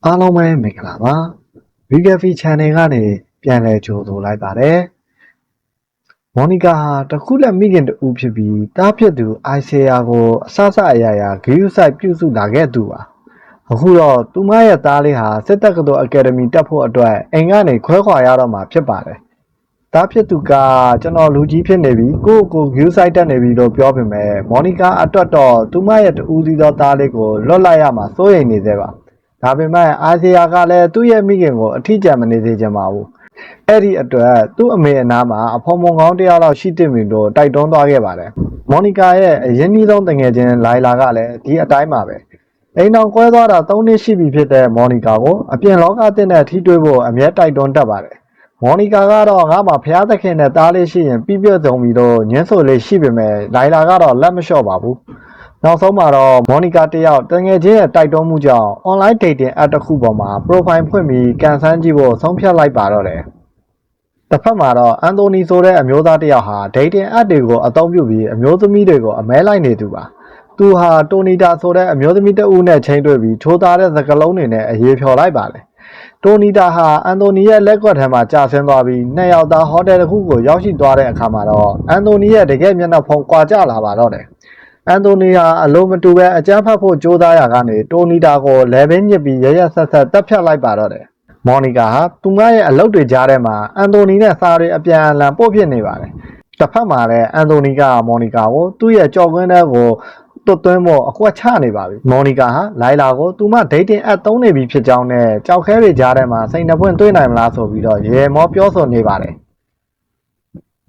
အားလုံးပဲမင်္ဂလာပါ Regafi Channel ကနေပြန်လည်ကြိုဆိုလိုက်ပါတယ်မော်နီကာဟာတခုလက်မိခင်တူဖြစ်ပြီးတားဖြစ်သူအိုင်ဆီယာကိုအဆအရာရာဂယူးဆိုင်ပြုစုလာခဲ့သူပါအခုတော့သူမရဲ့သားလေးဟာစစ်တပ်ကတော်အကယ်ဒမီတက်ဖို့အတွက်အိမ်ကနေခွဲခွာရတော့မှာဖြစ်ပါတယ်တားဖြစ်သူကကျွန်တော်လူကြီးဖြစ်နေပြီကိုဂယူးဆိုင်တက်နေပြီလို့ပြောပေမဲ့မော်နီကာအတွက်တော့သူမရဲ့တူသီးသောသားလေးကိုလွတ်လိုက်ရမှာစိုးရိမ်နေသေးပါဒါပေမဲ့အာဆီယာကလည်းသူ့ရဲ့မိခင်ကိုအထီးကျန်မနေသေးချင်ပါဘူးအဲ့ဒီအတွက်သူ့အမေအနားမှာအဖော်မွန်ကောင်းတယောက်လောက်ရှိတင်ပြီလို့တိုက်တွန်းသွားခဲ့ပါတယ်မော်နီကာရဲ့အရင်းနှီးဆုံးတငယ်ချင်းလိုင်လာကလည်းဒီအတိုင်းပါပဲအိမ်တော်ကွဲသွားတာ3နှစ်ရှိပြီဖြစ်တဲ့မော်နီကာကိုအပြင်လောကသစ်နဲ့ထိတွေ့ဖို့အမြဲတိုက်တွန်းတတ်ပါတယ်မော်နီကာကတော့ငါ့မှာဖျားသခင်နဲ့တားလေးရှိရင်ပြည့်ပြည့်စုံပြီလို့ညှင်းဆိုလေးရှိပေမဲ့လိုင်လာကတော့လက်မလျှော့ပါဘူးနောက်ဆုံးမှာတော့မော်နီကာတယောက်တငယ်ချင်းရဲ့တိုက်တွန်းမှုကြောင့် online dating app တစ်ခုပေါ်မှာ profile ဖွင့်ပြီးကန်ဆန်းကြည့်ဖို့ဆုံးဖြတ်လိုက်ပါတော့တယ်။တစ်ဖက်မှာတော့အန်တိုနီဆိုတဲ့အမျိုးသားတယောက်ဟာ dating app တွေကိုအသုံးပြုပြီးအမျိုးသမီးတွေကိုအမဲလိုက်နေသူပါ။သူဟာတိုနီတာဆိုတဲ့အမျိုးသမီးတဦးနဲ့ချိန်တွေ့ပြီးထိုးသားတဲ့စကားလုံးတွေနဲ့အရေးဖြော်လိုက်ပါတယ်။တိုနီတာဟာအန်တိုနီရဲ့လက်ကွက်ထဲမှာကြာဆင်းသွားပြီးနှစ်ယောက်သားဟိုတယ်တစ်ခုကိုရောက်ရှိသွားတဲ့အခါမှာတော့အန်တိုနီရဲ့တကယ်မျက်နှာဖုံးကွာကျလာပါတော့တယ်။အန်တိုနီဟာအလိုမတူပဲအကြမ်းဖက်ဖို့ကြိုးစားရာကနေတိုနီတာကိုလဲပင်းညစ်ပြီးရရဆက်ဆက်တက်ဖြတ်လိုက်ပါတော့တယ်။မော်နီကာဟာသူမရဲ့အလုပ်တွေကြားထဲမှာအန်တိုနီနဲ့စာတွေအပြန်အလှန်ပို့ဖြစ်နေပါတယ်။တစ်ဖက်မှာလည်းအန်တိုနီကမော်နီကာကိုသူ့ရဲ့ကြော်ကွင်းထဲကိုတွတ်သွင်းဖို့အကွက်ချနေပါပြီ။မော်နီကာဟာလိုင်လာကိုသူမ dating app သုံးနေပြီဖြစ်ကြောင်းနဲ့ကြောက်ခဲတွေကြားထဲမှာစိတ်နှပွင့်တွေ့နိုင်မလားဆိုပြီးတော့ရေမောပြောဆိုနေပါတယ်။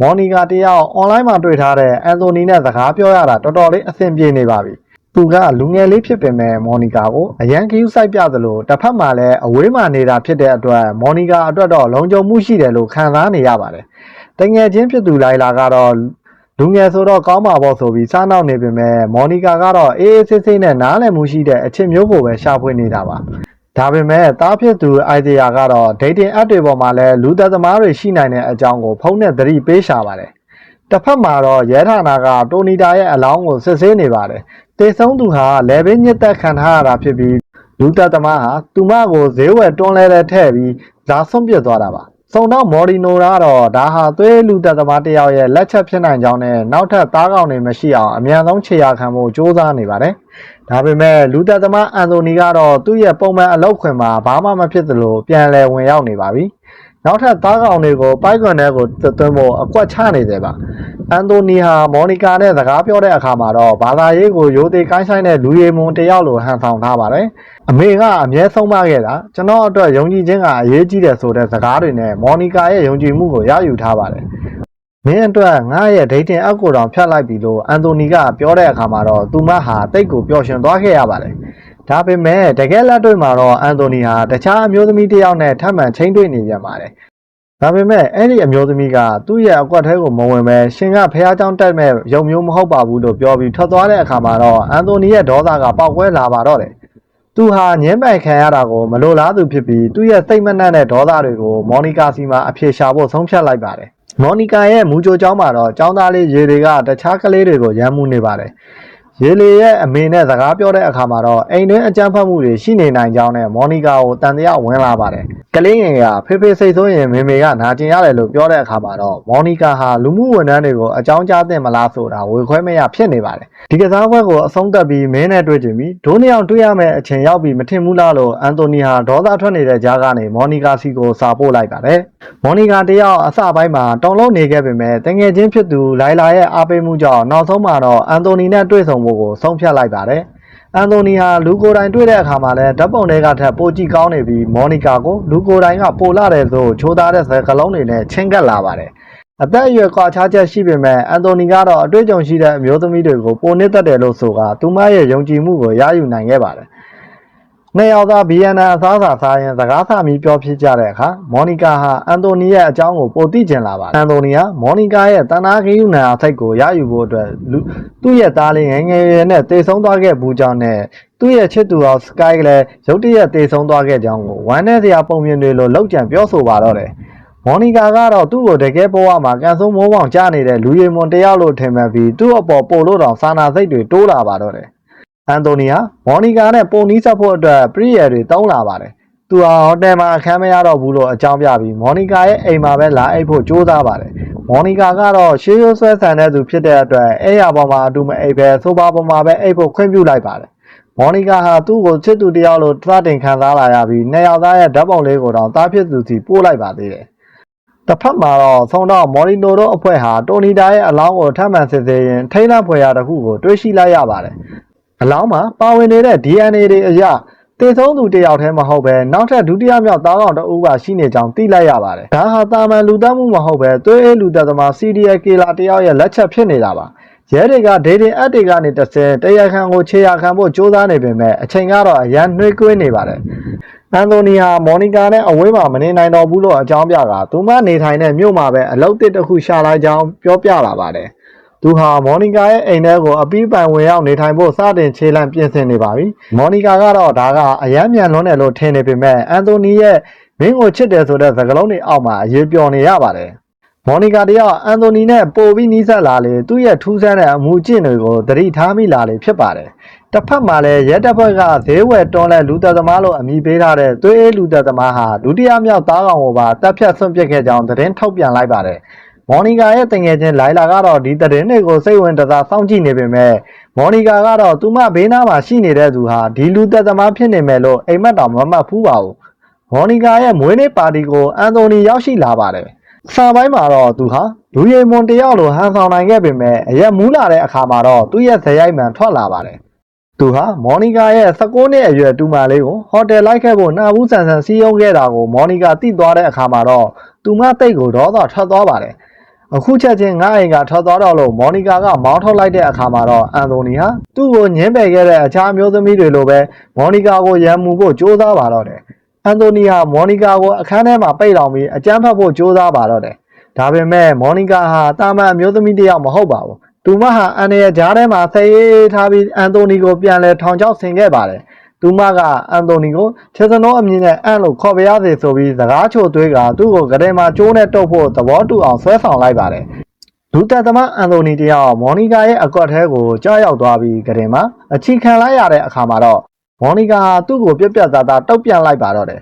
မော်နီကာတယောက် online မှာတွေ့ထားတဲ့အန်တိုနီနဲ့စကားပြောရတာတော်တော်လေးအဆင်ပြေနေပါပြီ။သူကလူငယ်လေးဖြစ်ပေမဲ့မော်နီကာကိုအရန်ကယူဆိုင်ပြသလိုတစ်ဖက်မှာလည်းအဝေးမှာနေတာဖြစ်တဲ့အတွက်မော်နီကာအတွက်တော့လုံခြုံမှုရှိတယ်လို့ခံစားနေရပါတယ်။တငယ်ချင်းဖြစ်သူလိုင်လာကတော့လူငယ်ဆိုတော့ကောင်းပါပေါ့ဆိုပြီးစားနောက်နေပေမဲ့မော်နီကာကတော့အေးအေးဆေးဆေးနဲ့နားလည်မှုရှိတဲ့အချက်မျိုးကိုပဲရှာဖွေနေတာပါ။ဒါပေမဲ့တားဖြစ်သူအိုင်ဒီယာကတော့ dating app တွေပေါ်မှာလည်းလူသက်သမားတွေရှိနိုင်တဲ့အကြောင်းကိုဖုန်းနဲ့သတိပေးရှာပါတယ်။တစ်ဖက်မှာတော့ရဲဌာနကတိုနီတာရဲ့အလောင်းကိုစစ်ဆေးနေပါတယ်။တေဆုံးသူဟာလေဘင်းညစ်သက်ခံထားရတာဖြစ်ပြီးလူသက်သမားဟာသူမကိုဈေးဝယ်တွန်းလဲတဲ့ထည့်ပြီးဇာဆွန့်ပစ်သွားတာပါ။စုံတော့မော်ဒီနိုကတော့ဒါဟာသွေးလူသက်သမားတယောက်ရဲ့လက်ချက်ဖြစ်နိုင်ကြောင်းနဲ့နောက်ထပ်သားကောင်တွေမရှိအောင်အမြန်ဆုံးခြေရာခံဖို့ကြိုးစားနေပါတယ်။ဒါပေမဲ့လူသက်သမားအန်တိုနီကတော့သူ့ရဲ့ပုံမှန်အလုပ်ခွင်မှာဘာမှမဖြစ်သလိုပြန်လည်ဝင်ရောက်နေပါပြီ။နောက်ထပ်သားကောင်တွေကိုပိုက်ကွန်ထဲကိုသွင်းဖို့အကွက်ချနေတယ်ပါ။အန်တိုနီဟာမော်နီကာနဲ့စကားပြောတဲ့အခါမှာတော့ဘာသာရေးကိုရိုသေကိုင်းဆိုင်တဲ့လူရည်မွန်တယောက်လိုဟန်ဆောင်ထားပါတယ်။အမေကအမြဲဆုံးမခဲ့တာကျွန်တော်အတွက်ယုံကြည်ခြင်းကအရေးကြီးတယ်ဆိုတဲ့စကားတွေနဲ့မော်နီကာရဲ့ယုံကြည်မှုကိုရယူထားပါတယ်။မင်းအတွက်ငါရဲ့ dating app ကိုတောင်ဖြတ်လိုက်ပြီလို့အန်တိုနီကပြောတဲ့အခါမှာတော့သူမဟာတိတ်ကိုပျော်ရွှင်သွားခဲ့ရပါတယ်။ဒါပေမဲ့တကယ်လက်တွေ့မှာတော့အန်တိုနီဟာတခြားအမျိုးသမီးတစ်ယောက်နဲ့ထပ်မံချိန်တွေ့နေပြန်ပါတယ်။ဒါပေမဲ့အဲ့ဒီအမျိုးသမီးကသူ့ရဲ့အကွက်ထဲကိုမဝင်ပဲရှင်ကဖះเจ้าတက်မဲ့ရုံမျိုးမဟုတ်ပါဘူးလို့ပြောပြီးထွက်သွားတဲ့အခါမှာတော့အန်တိုနီရဲ့ဒေါသကပေါက်ကွဲလာပါတော့တယ်။သူဟာညှင်းပယ်ခံရတာကိုမလိုလားသူဖြစ်ပြီးသူ့ရဲ့စိတ်မနှံ့တဲ့ဒေါသတွေကိုမော်နီကာစီမှာအပြေရှာဖို့ဆုံးဖြတ်လိုက်ပါတယ်။မော်နီကာရဲ့မူကြိုကျောင်းမှာတော့ကျောင်းသားလေးရေတွေကတခြားကလေးတွေကိုရမ်းမှုနေပါတယ်။ရေလီရဲ့အမေနဲ့စကားပြောတဲ့အခါမှာတော့အိမ်တွင်းအကြမ်းဖက်မှုတွေရှိနေနိုင်ကြောင်းနဲ့မော်နီကာကိုတန်တရားဝင်လာပါတယ်။ကလေးငယ်ကဖေဖေစိတ်ဆိုးရင်မေမေကနာကျင်ရတယ်လို့ပြောတဲ့အခါမှာတော့မော်နီကာဟာလူမှုဝန်ထမ်းတွေကိုအကြောင်းကြားသင့်မလားဆိုတာဝေခွဲမရဖြစ်နေပါတယ်။ဒီကစားပွဲကိုအဆုံးသတ်ပြီးမင်းနဲ့တွေ့ကြပြီးဒိုးနှစ်ယောက်တွေ့ရမယ့်အချိန်ရောက်ပြီးမထင်ဘူးလားလို့အန်တိုနီဟာဒေါသထွက်နေတဲ့ကြားကနေမော်နီကာစီကိုစာပို့လိုက်ပါတယ်။မော်နီကာတယောက်အစပိုင်းမှာတောင်းလုံးနေခဲ့ပေမဲ့တငယ်ချင်းဖြစ်သူလိုင်လာရဲ့အားပေးမှုကြောင့်နောက်ဆုံးမှာတော့အန်တိုနီနဲ့တွေ့ဆုံဖို့ကိုဆုံးဖြတ်လိုက်ပါတယ်။အန်တိုနီဟာလူကိုယ်တိုင်တွေ့တဲ့အခါမှာလည်းဓာတ်ပုံတွေကထပ်ပိုကြည့်ကောင်းနေပြီးမော်နီကာကိုလူကိုယ်တိုင်ကပိုလာတယ်ဆိုချိုးသားတဲ့စကားလုံးတွေနဲ့ချင်းကပ်လာပါတယ်။အသက်အရွယ်ကွာခြားချက်ရှိပေမဲ့အန်တိုနီကတော့အတွေ့အကြုံရှိတဲ့အမျိုးသမီးတွေကိုပိုနစ်သက်တယ်လို့ဆိုကသူမရဲ့ယုံကြည်မှုကိုရယူနိုင်ခဲ့ပါတယ်။နှစ်ယောက်သားဘီယန်နာအစားအစာစားရင်စကားဆမီပြောဖြစ်ကြတဲ့အခါမော်နီကာဟာအန်တိုနီရဲ့အကြောင်းကိုပိုသိကျင်လာပါတယ်။အန်တိုနီဟာမော်နီကာရဲ့တန်နာခယူနာအထိတ်ကိုရယူဖို့အတွက်သူ့ရဲ့သားလေးငယ်ငယ်နဲ့တေဆုံးသွားခဲ့ဘူးကြောင်းနဲ့သူ့ရဲ့ချစ်သူအောင်စကိုင်းကလည်းရုတ်တရက်တေဆုံးသွားခဲ့ကြောင်းကိုဝမ်းနည်းစရာပုံမြင်တွေလိုလောက်ကျန်ပြောဆိုပါတော့တယ်။မော်နီကာကတော့သူ့ကိုတကယ်ဘဝမှာကန်ဆိုးမိုးပေါင်ကြားနေတဲ့လူရည်မွန်တယောက်လို့ထင်မှတ်ပြီးသူ့အပေါ်ပို့လို့တောင်စာနာစိတ်တွေတိုးလာပါတော့တယ်။အန်တိုနီဟာမော်နီကာနဲ့ပုံနီးဆက်ဖို့အတွက်ပရိယယ်တွေတောင်းလာပါတယ် သူဟာဟိုတယ်မှာအခမ်းမရတော့ဘူးလို့အကြောင်းပြပြီးမော်နီကာရဲ့အိမ်မှာပဲလာအိပ်ဖို့ကြိုးစားပါတယ်မော်နီကာကတော့ရှေးရိုးဆွဲဆန်တဲ့သူဖြစ်တဲ့အတွက်အဲ့ရပေါ်မှာအတူမအိပ်ပဲဆိုပါပေါ်မှာပဲအိပ်ဖို့ခွင့်ပြုလိုက်ပါတယ်မော်နီကာဟာသူ့ကိုချစ်သူတယောက်လိုသတင်ခံစားလာရပြီးနှစ်ယောက်သားရဲ့ဓာတ်ပုံလေးကိုတော့တားဖြစ်သူစီပို့လိုက်ပါသေးတယ်တစ်ဖက်မှာတော့ဆုံးတော့မော်ရီနိုတို့အဖွဲ့ဟာတိုနီတာရဲ့အလောင်းကိုထပ်မံစစ်ဆေးရင်ထိန်းလန့်ဖွယ်ရာတစ်ခုကိုတွေ့ရှိလိုက်ရပါတယ်အလောင်းမှာပါဝင်နေတဲ့ DNA တွေအရတည်ဆုံးသူတယောက်တည်းမဟုတ်ပဲနောက်ထပ်ဒုတိယမြောက်သားကောင်တအုပ်ကရှိနေကြောင်းသိလိုက်ရပါတယ်ဒါဟာတာမန်လူသက်မှုမဟုတ်ပဲသွေးအေးလူသက်သမား CDA ကေလာတယောက်ရဲ့လက်ချက်ဖြစ်နေတာပါရဲတွေကဒေတင်အပ်တွေကနေတစ်ဆင့်တရားခံကိုခြေရာခံဖို့ကြိုးစားနေပေမဲ့အချိန်ကတော့အရန်နှွေးကွေးနေပါတယ်အန်တိုနီဟာမော်နီကာနဲ့အဝေးမှာမနေနိုင်တော့ဘူးလို့အကြောင်းပြတာသူမနေထိုင်တဲ့မြို့မှာပဲအလုပ်တစ်တစ်ခုရှာလိုက်ကြောင်းပြောပြလာပါတယ်သူဟာမော်နီကာရဲ့အိမ်ထဲကိုအပီးပိုင်ဝင်ရောက်နေထိုင်ဖို့စတင်ခြေလှမ်းပြင်ဆင်နေပါပြီမော်နီကာကတော့ဒါကအယမ်းမြန်လွန်းတယ်လို့ထင်နေပေမဲ့အန်တိုနီရဲ့မင်းကိုချစ်တယ်ဆိုတဲ့စကားလုံးတွေအောက်မှာအရေးပျော်နေရပါတယ်မော်နီကာတယောက်အန်တိုနီနဲ့ပိုပြီးနီးစပ်လာလေသူ့ရဲ့ထူးဆန်းတဲ့အမူအကျင့်တွေကိုသတိထားမိလာလေဖြစ်ပါတယ်တစ်ဖက်မှာလည်းရဲတပ်ဖွဲ့ကဈေးဝယ်တွန်းလဲလူသက်သမားလို့အမည်ပေးထားတဲ့သွေးအေးလူသက်သမားဟာဒုတိယမြောက်သားကောင်ကိုပါတပ်ဖြတ်ဆွန့်ပစ်ခဲ့ကြောင်းသတင်းထုတ်ပြန်လိုက်ပါတယ်မော်နီကာရဲ့တငယ်ချင်းလိုင်လာကတော့ဒီသတင်းတွေကိုစိတ်ဝင်စားစောင့်ကြည့်နေပေမဲ့မော်နီကာကတော့သူမဘေးနားမှာရှိနေတဲ့သူဟာဒီလူသက်သမားဖြစ်နေမယ်လို့အိမ်မက်တော်မမှတ်ဘူးပါဘူးမော်နီကာရဲ့မွေးနေ့ပါတီကိုအန်တိုနီရောက်ရှိလာပါတယ်စာပိုင်းမှာတော့သူဟာလူရည်မွန်တယောက်လိုဟန်ဆောင်နိုင်ခဲ့ပေမဲ့အရက်မူးလာတဲ့အခါမှာတော့သူ့ရဲ့ဇယိုက်မှန်ထွက်လာပါတယ်သူဟာမော်နီကာရဲ့16နှစ်အရွယ်တူမလေးကိုဟိုတယ်လိုက်ခဲ့ဖို့နှာဘူးဆန်ဆန်စီးရုံးခဲ့တာကိုမော်နီကာသိသွားတဲ့အခါမှာတော့သူမတိတ်ကိုဒေါသထွက်သွားပါတယ်အခုချက်ချင်းငါအိမ်ကထွက်သွားတော့လို့မော်နီကာကမောင်းထုတ်လိုက်တဲ့အခါမှာတော့အန်တိုနီဟာသူ့ကိုညှင်းပယ်ခဲ့တဲ့အခြားမျိုးသမီးတွေလိုပဲမော်နီကာကိုရန်မှုဖို့ကြိုးစားပါတော့တယ်အန်တိုနီဟာမော်နီကာကိုအခန်းထဲမှာပိတ်လောင်ပြီးအကြမ်းဖက်ဖို့ကြိုးစားပါတော့တယ်ဒါပေမဲ့မော်နီကာဟာတာမန်အမျိုးသမီးတယောက်မဟုတ်ပါဘူးသူမဟာအန်ရဲ့ဂျားထဲမှာဆေးအေးထားပြီးအန်တိုနီကိုပြန်လဲထောင်ချောက်ဆင်ခဲ့ပါတယ်သူမကအန်တိုနီကိုချေစနိုးအမည်နဲ့အန်လို့ခေါ်ပြရစေဆိုပြီးစကားချိုသွေးကသူ့ကိုကတဲ့မှာကျိုးနဲ့တုပ်ဖို့သဘောတူအောင်ဆွဲဆောင်လိုက်ပါတယ်လူသက်သမားအန်တိုနီတယောက်မော်နီကာရဲ့အကွက်ထဲကိုကြားရောက်သွားပြီးကတဲ့မှာအချီခံလိုက်ရတဲ့အခါမှာတော့မော်နီကာဟာသူ့ကိုပြက်ပြက်သားသားတုပ်ပြန်လိုက်ပါတော့တယ်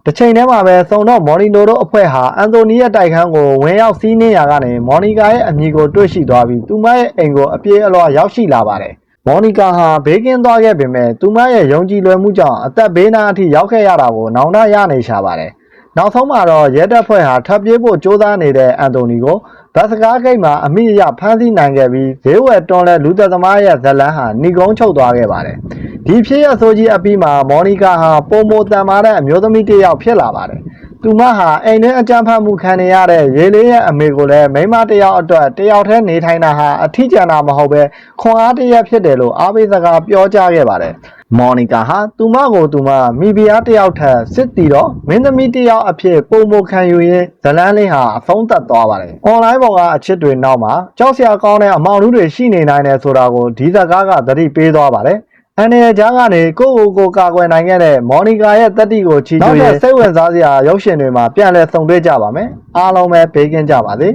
တစ်ချိန်တည်းမှာပဲစုံတော့မော်နီနိုတို့အဖွဲ့ဟာအန်တိုနီရဲ့တိုက်ခန်းကိုဝင်ရောက်စီးနှင်းရာကနေမော်နီကာရဲ့အမည်ကိုတွေ့ရှိသွားပြီးသူမရဲ့အိမ်ကိုအပြေးအလွှာရောက်ရှိလာပါတယ်မော်နီကာဟာဘေးကင်းသွားခဲ့ပေမဲ့သူမရဲ့ယုံကြည်လွယ်မှုကြောင့်အသက်ဘေးနားအထိရောက်ခဲ့ရတာကိုနောင်တရနေရှာပါတယ်နောက်ဆုံးမှာတော့ရဲတပ်ဖွဲ့ဟာထပ်ပြေးဖို့ကြိုးစားနေတဲ့အန်တိုနီကိုဗတ်စကားဂိတ်မှာအမိအယဖမ်းဆီးနိုင်ခဲ့ပြီးဈေးဝယ်တွန်းလဲလူသက်သမားရဲ့ဇလန်းဟာနှီကုန်းချုပ်သွားခဲ့ပါတယ်ဒီဖြစ်ရဆိုကြီးအပြီးမှာမော်နီကာဟာပုံမတန်မာတဲ့အမျိုးသမီးတစ်ယောက်ဖြစ်လာပါတယ်သူမဟာအိမ်တွင်းအကြမ်းဖက်မှုခံနေရတဲ့ရေလေးရဲ့အမေကိုလည်းမိန်းမတစ်ယောက်အတွက်တယောက်တည်းနေထိုင်တာဟာအထီးကျန်တာမဟုတ်ပဲခွန်အားတစ်ရပ်ဖြစ်တယ်လို့အားပေးစကားပြောကြားခဲ့ပါတယ်မော်နီကာဟာသူမကိုသူမမိဖုရားတစ်ယောက်ထက်စစ်တီတော့မင်းသမီးတစ်ယောက်အဖြစ်ပုံမခံယူရင်းဇလန်းလေးဟာအဆုံးသတ်သွားပါတယ်အွန်လိုင်းပေါ်ကအချစ်တွေနောက်မှာကြောက်စရာကောင်းတဲ့အမောင်လူတွေရှိနေနိုင်တယ်ဆိုတာကိုဒီစကားကသတိပေးသွားပါတယ်အန်ရဲ့ကြားကနေကိုကာကွယ်နိုင်ခဲ့တဲ့မော်နီကာရဲ့တတိကိုချီးကျူးရစိတ်ဝင်စားစရာရုပ်ရှင်တွေမှာပြန်လည်ဆုံတွေ့ကြပါမယ်အားလုံးပဲဘေးကင်းကြပါစေ